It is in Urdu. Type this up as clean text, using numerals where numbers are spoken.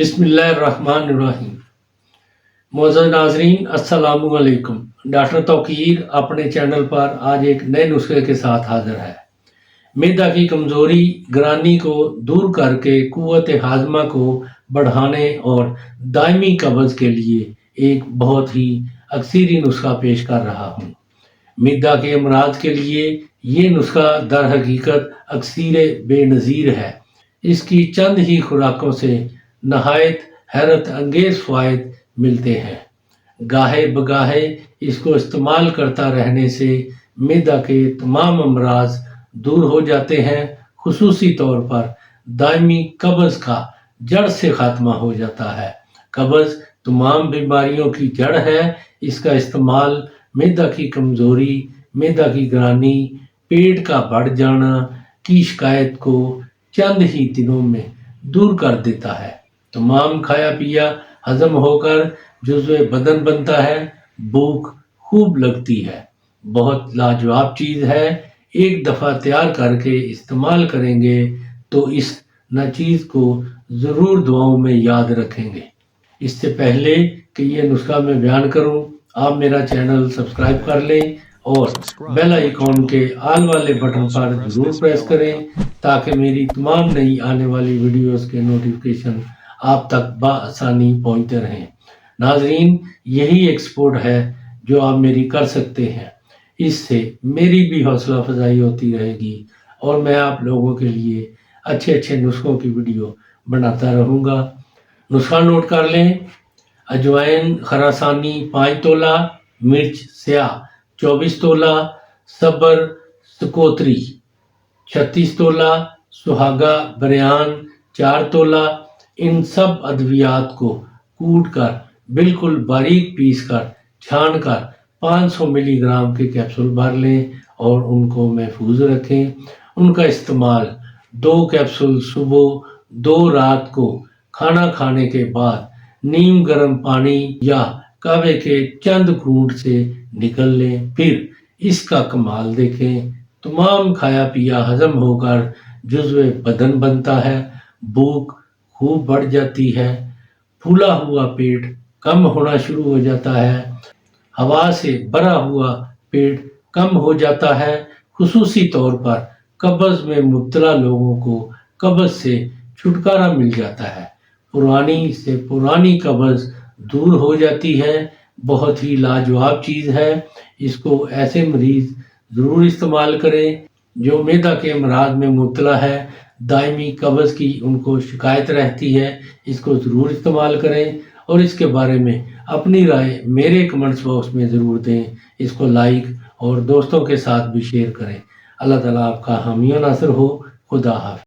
بسم اللہ الرحمن الرحیم۔ معزز ناظرین السلام علیکم۔ ڈاکٹر توقیر اپنے چینل پر آج ایک نئے نسخے کے ساتھ حاضر ہے۔ معدہ کی کمزوری گرانی کو دور کر کے قوت ہاضمہ کو بڑھانے اور دائمی قبض کے لیے ایک بہت ہی اکثری نسخہ پیش کر رہا ہوں۔ معدہ کے امراض کے لیے یہ نسخہ در حقیقت اکثر بے نظیر ہے۔ اس کی چند ہی خوراکوں سے نہایت حیرت انگیز فوائد ملتے ہیں۔ گاہے بگاہے اس کو استعمال کرتا رہنے سے معدہ کے تمام امراض دور ہو جاتے ہیں، خصوصی طور پر دائمی قبض کا جڑ سے خاتمہ ہو جاتا ہے۔ قبض تمام بیماریوں کی جڑ ہے۔ اس کا استعمال معدہ کی کمزوری، معدہ کی گرانی، پیٹ کا بڑھ جانا کی شکایت کو چند ہی دنوں میں دور کر دیتا ہے۔ تمام کھایا پیا ہضم ہو کر جزو بدن بنتا ہے، بھوک خوب لگتی ہے۔ بہت لاجواب چیز ہے۔ ایک دفعہ تیار کر کے استعمال کریں گے تو اس چیز کو ضرور دعاؤں میں یاد رکھیں گے۔ اس سے پہلے کہ یہ نسخہ میں بیان کروں، آپ میرا چینل سبسکرائب کر لیں اور بیل آئیکن کے آل والے بٹن پر ضرور پریس کریں تاکہ میری تمام نئی آنے والی ویڈیوز کے نوٹیفیکیشن آپ تک بآسانی پہنچتے رہیں۔ ناظرین، یہی ایک سپورٹ ہے جو آپ میری کر سکتے ہیں۔ اس سے میری بھی حوصلہ افزائی ہوتی رہے گی اور میں آپ لوگوں کے لیے اچھے نسخوں کی ویڈیو بناتا رہوں گا۔ نسخہ نوٹ کر لیں۔ اجوائن خراسانی 5 تولہ، مرچ سیاہ 24 تولہ، صبر سکوتری 36 تولہ، سہاگا بریان 4 تولہ۔ ان سب ادویات کو کوٹ کر بالکل باریک پیس کر چھان کر 500 ملی گرام کے کیپسول بھر لیں اور ان کو محفوظ رکھیں۔ ان کا استعمال 2 کیپسول صبح، 2 رات کو کھانا کھانے کے بعد نیم گرم پانی یا قہوے کے چند گھونٹ سے نکل لیں۔ پھر اس کا کمال دیکھیں۔ تمام کھایا پیا ہضم ہو کر جزو بدن بنتا ہے، بھوک خوب بڑھ جاتی ہے، پھولا ہوا پیٹ کم ہونا شروع ہو جاتا ہے، ہوا سے بھرا ہوا پیٹ کم ہو جاتا ہے۔ خصوصی طور پر قبض میں مبتلا لوگوں کو قبض سے چھٹکارا مل جاتا ہے۔ پرانی سے پرانی قبض دور ہو جاتی ہے۔ بہت ہی لاجواب چیز ہے۔ اس کو ایسے مریض ضرور استعمال کریں جو معدہ کے امراض میں مبتلا ہے، دائمی قبض کی ان کو شکایت رہتی ہے۔ اس کو ضرور استعمال کریں اور اس کے بارے میں اپنی رائے میرے کمنٹس باکس میں ضرور دیں۔ اس کو لائک اور دوستوں کے ساتھ بھی شیئر کریں۔ اللہ تعالیٰ آپ کا حامی و ناصر ہو۔ خدا حافظ۔